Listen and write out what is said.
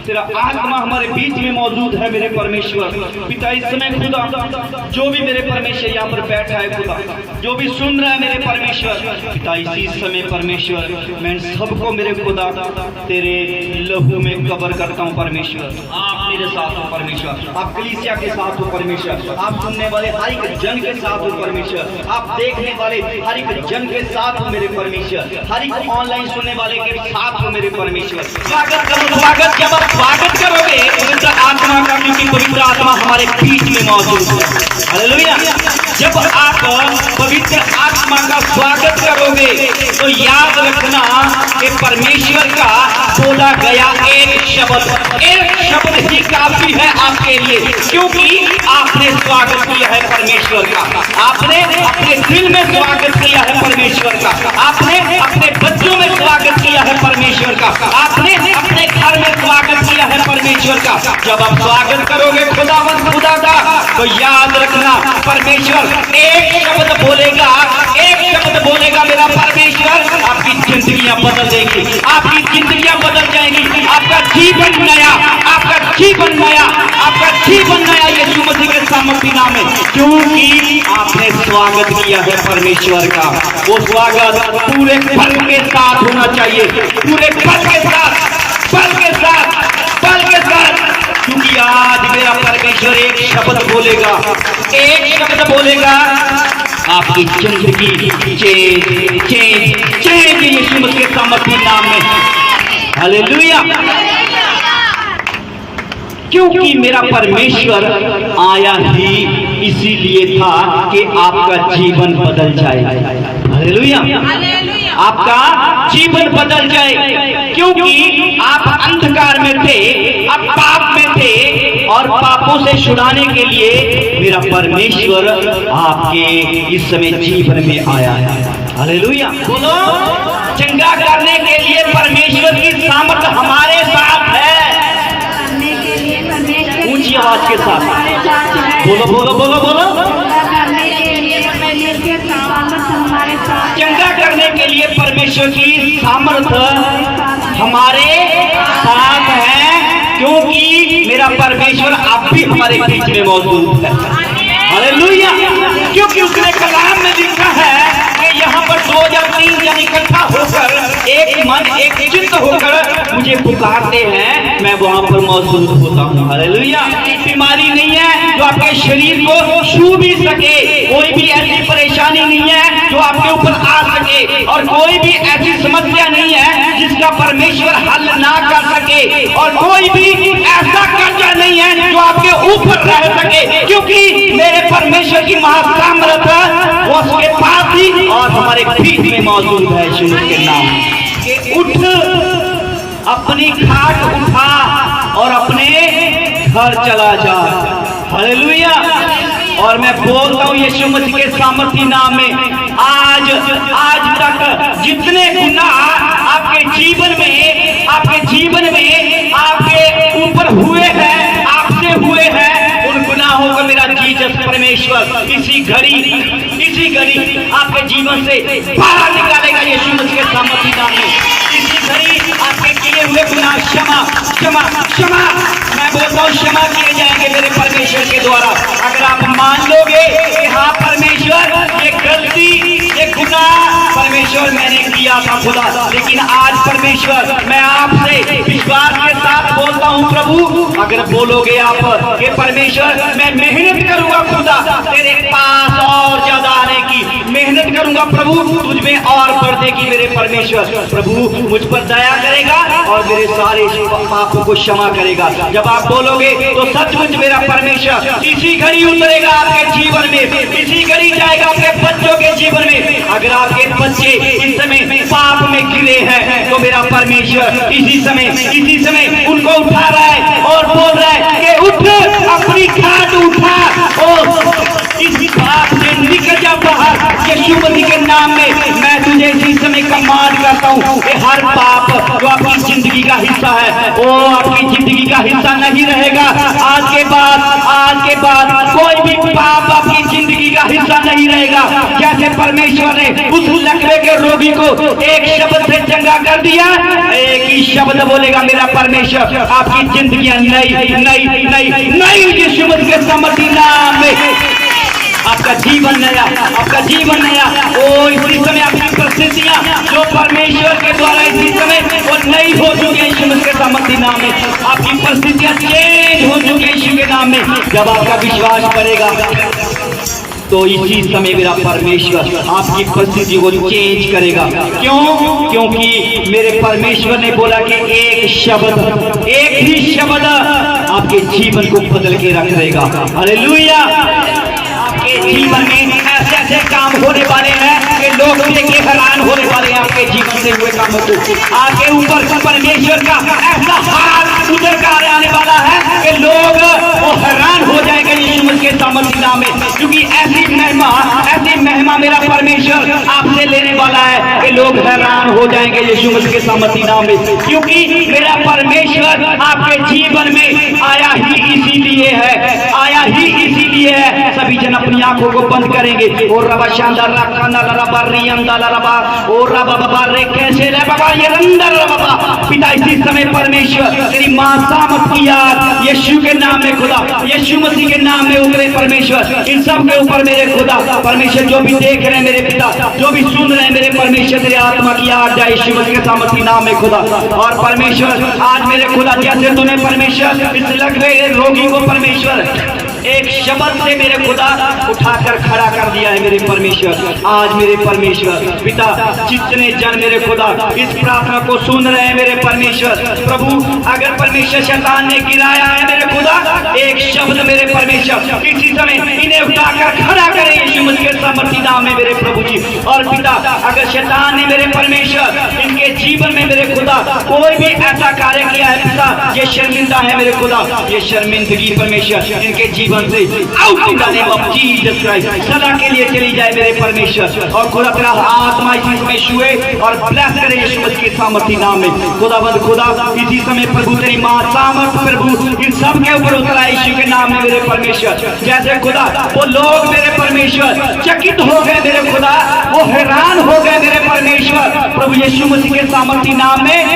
तेरा आत्मा हमारे बीच में मौजूद है मेरे परमेश्वर। पिता इस समय खुदा जो भी मेरे परमेश्वर यहाँ पर बैठा है खुदा, जो भी सुन रहा है मेरे परमेश्वर, पिता इसी समय परमेश्वर मैं सबको मेरे खुदा तेरे लहू में कवर करता हूँ परमेश्वर। आप मेरे साथ हो परमेश्वर, आप कलीसिया के साथ हो परमेश्वर, आप सुनने वाले हर एक जन के साथ हो परमेश्वर, आप देखने वाले हर एक जन के साथ हो मेरे परमेश्वर, हर एक ऑनलाइन सुनने वाले के साथ हो मेरे परमेश्वर। स्वागत करो, स्वागत जब आप स्वागत करोगे पवित्र आत्मा का, क्योंकि पवित्र आत्मा हमारे बीच में मौजूद है। हालेलुया। जब आप पवित्र आत्मा का स्वागत करोगे तो याद रखना कि परमेश्वर का बोला गया एक शब्द ही काफी है आपके लिए, क्योंकि आपने स्वागत किया है परमेश्वर का, आपने अपने दिल में स्वागत किया है परमेश्वर का, आपने अपने बच्चों में स्वागत किया है परमेश्वर का, आपने अपने घर में स्वागत किया है परमेश्वर का। जब आप स्वागत करोगे खुदावंद खुदा का तो याद रखना परमेश्वर एक शब्द बोलेगा, एक शब्द बोलेगा मेरा परमेश्वर, आपकी जिंदगियां बदल देगी, आपकी जिंदगियां बदल जाएंगी, आपका जीवन नया, आपका जीवन नया, आपका जीवन नया यीशु मसीह के सामर्थ्य नाम में, क्योंकि आपने स्वागत किया है परमेश्वर का। वो स्वागत पूरे फल के साथ होना चाहिए, पूरे फल के साथ, फल के साथ, फल के साथ, क्योंकि आज मेरा परमेश्वर एक शब्द बोलेगा, एक शब्द बोलेगा, आपकी जिंदगी चेंज यीशु मसीह के सामर्थ्य नाम में। हालेलुया। क्योंकि मेरा परमेश्वर आया ही इसीलिए था कि आपका जीवन बदल जाए। हालेलुया। आपका जीवन बदल जाए, क्योंकि आप अंधकार में थे, आप पाप में थे, और पापों से छुड़ाने के लिए मेरा परमेश्वर आपके इस समय जीवन में आया है। हालेलुया। बोलो, चंगा करने के लिए परमेश्वर की सामर्थ्य हमारे साथ है। ऊंची आवाज के साथ बोलो बोलो बोलो बोलो। चंगा करने के लिए परमेश्वर की सामर्थ्य हमारे साथ है, क्योंकि मेरा परमेश्वर आप भी हमारे बीच में मौजूद है। हालेलुया। क्योंकि उसने कलाम में लिखा है कि यहाँ पर 2 या 3 जन इकट्ठा होकर एक मन एक चित्त होकर मुझे पुकारते हैं, मैं वहां पर मौजूद होता हूँ। हालेलुया। बीमारी नहीं है जो आपके शरीर को छू भी सके, कोई भी ऐसी परेशानी नहीं है जो आपके ऊपर आ सके, और कोई भी ऐसी समस्या नहीं है जिसका परमेश्वर हल ना कर सके, और कोई भी ऐसा कर्जा नहीं है जो आपके ऊपर रह सके, क्योंकि मेरे परमेश्वर की महासामर्थ्य वो उसके पास ही और हमारे बीच में मौजूद है। यीशु के नाम के उठ, अपनी खाट उठा और अपने घर चला जा। हालेलुया। और मैं बोलता हूँ यीशु मसीह के सामर्थ्य नाम में, आज तक जितने गुनाह आपके जीवन में आपके ऊपर हुए हैं, आपसे हुए हैं, उन गुनाहों को मेरा जीसस परमेश्वर इसी घड़ी आपके जीवन से बाहर निकालेगा यीशु मसीह के सामर्थ्य नाम में। इसी घड़ी आपके किए हुए गुनाह क्षमा मैं बोलता हूँ क्षमा किए जाएंगे मेरे परमेश्वर के द्वारा। अगर आप मान लोगे कि हाँ परमेश्वर ये गलती, ये गुनाह परमेश्वर मैंने किया था खुदा, लेकिन आज परमेश्वर मैं आपसे विश्वास के साथ बोलता हूँ प्रभु, अगर बोलोगे आप कि परमेश्वर मैं मेहनत करूंगा खुदा तेरे पास और ज्यादा आने की मेहनत करूंगा प्रभु, तुझ में और बढ़ने की मेरे परमेश्वर, प्रभु मुझ पर दया करेगा और मेरे सारे पापों को क्षमा करेगा। जब आप बोलोगे तो सचमुच मेरा परमेश्वर इसी घड़ी उतरेगा आपके जीवन में, इसी घड़ी जाएगा आपके बच्चों के जीवन में। अगर आपके बच्चे इस समय पाप में गिरे हैं तो मेरा परमेश्वर इसी समय उनको उठा रहा है और बोल रहा है कि उठ, अपनी खाट उठा और इस पाप से निकल जा बाहर। यीशु मसीह के नाम में मैं तुझे इसी समय कमांड करता हूँ कि हर पाप जो आपकी जिंदगी का हिस्सा है वो आपकी जिंदगी का हिस्सा नहीं रहेगा। आज के बाद कोई भी पाप आपकी जिंदगी का हिस्सा नहीं रहेगा। जैसे परमेश्वर ने उस लकवे के रोगी को एक शब्द से चंगा कर दिया, एक ही शब्द बोलेगा मेरा परमेश्वर, आपकी जिंदगी नई नई नई नई यीशु मसीह के सामर्थी नाम में आपका जीवन नया, आपका जीवन नया। ओ इसी समय आपकी परिस्थितियां जो परमेश्वर के द्वारा इसी समय वो नई हो चुकी है यीशु मसीह के सामर्थी नाम में। आपकी परिस्थितियां चेंज हो चुकी है यीशु के नाम में। जब आपका विश्वास बढ़ेगा तो इसी समय मेरा परमेश्वर आपकी परिस्थिति को चेंज करेगा। क्यों? क्योंकि मेरे परमेश्वर ने बोला कि एक शब्द, एक ही शब्द आपके जीवन को बदल के रख देगा। हालेलुया। आपके जीवन में ऐसे ऐसे काम होने वाले हैं कि लोग देख के हैरान होने वाले हैं। आपके जीवन से हुए कामों को आपके ऊपर परमेश्वर का ऐसा हाथ उतर कर आने वाला है कि लोग वो हैरान हो जाएंगे यीशु मसीह के सामर्थी नाम में। क्योंकि ऐसी महिमा मेरा परमेश्वर आपसे लेने वाला है कि लोग हैरान हो जाएंगे यीशु मसीह के सामर्थी नाम में। क्योंकि मेरा परमेश्वर आपके जीवन में आया ही इसीलिए है, आया ही इसीलिए है। सभी जन अपनी आंखों को बंद करेंगे। और रबा शानदार रखना रबा रियंदा रबा और रबा बाबा रे कैसे रे बाबा ये रंदर बाबा। पिता इसी समय परमेश्वर तेरी मासामत की याद यीशु के नाम में खुदा, यीशु मसीह के नाम में उतरे परमेश्वर इन सब के ऊपर मेरे खुदा परमेश्वर। जो भी देख रहे हैं मेरे पिता, जो भी सुन रहे हैं मेरे परमेश्वर, तेरे आत्मा की याद जाए यीशु मसीह के सामर्थी नाम में खुदा। और परमेश्वर आज मेरे खुदा जैसे तूने परमेश्वर इस लकवे रोगी को परमेश्वर एक शब्द से मेरे खुदा उठाकर खड़ा कर दिया है मेरे परमेश्वर। आज मेरे परमेश्वर पिता जितने जन मेरे खुदा इस प्रार्थना को सुन रहे हैं मेरे परमेश्वर प्रभु, अगर परमेश्वर शैतान ने गिराया है मेरे खुदा, एक शब्द मेरे परमेश्वर इसी समय इन्हें उठाकर खड़ा करे यीशु मसीह के सामर्थी नाम में मेरे प्रभु जी। और पिता अगर शैतान ने मेरे परमेश्वर इनके जीवन में मेरे खुदा कोई भी ऐसा कार्य किया है पिता, ये शर्मिंदा है मेरे खुदा, ये शर्मिंदगी परमेश्वर इनके जीवन से out in the name of Jesus Christ सदा के लिए चली जाए मेरे परमेश्वर। और खुदा तेरा आत्मा इसी समय छुए और ब्लेस करे यीशु मसीह के सामर्थी नाम में। खुदावंद खुदा इसी समय प्रभु तेरी मां सामर्थ प्रभु इन सब के ऊपर उतरा यीशु के नाम में मेरे परमेश्वर। जैसे खुदा वो लोग मेरे परमेश्वर चकित हो गए मेरे खुदा, वो हैरान हो गए मेरे परमेश्वर प्रभु यीशु मसीह के सामर्थी नाम में।